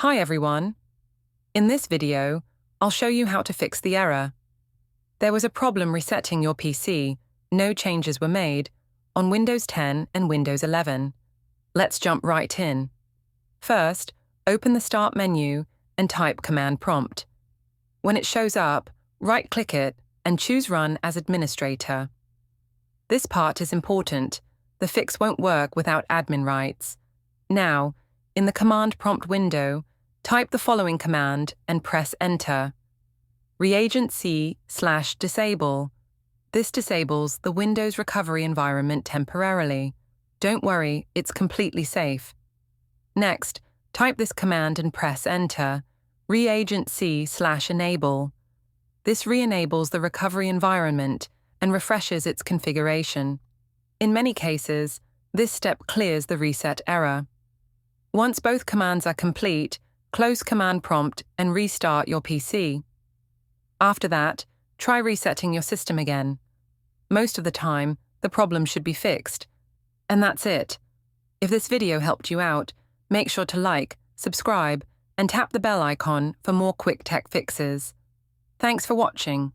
Hi everyone. In this video, I'll show you how to fix the error. There was a problem resetting your PC, no changes were made, on Windows 10 and Windows 11. Let's jump right in. First, open the Start menu and type Command Prompt. When it shows up, right-click it and choose Run as Administrator. This part is important. The fix won't work without admin rights. Now, in the Command Prompt window, type the following command and press Enter. Reagent C/disable. This disables the Windows recovery environment temporarily. Don't worry, it's completely safe. Next, type this command and press Enter. Reagent C/enable. This re-enables the recovery environment and refreshes its configuration. In many cases, this step clears the reset error. Once both commands are complete, close Command Prompt and restart your PC. After that, try resetting your system again. Most of the time, the problem should be fixed. And that's it. If this video helped you out, make sure to like, subscribe, and tap the bell icon for more quick tech fixes. Thanks for watching.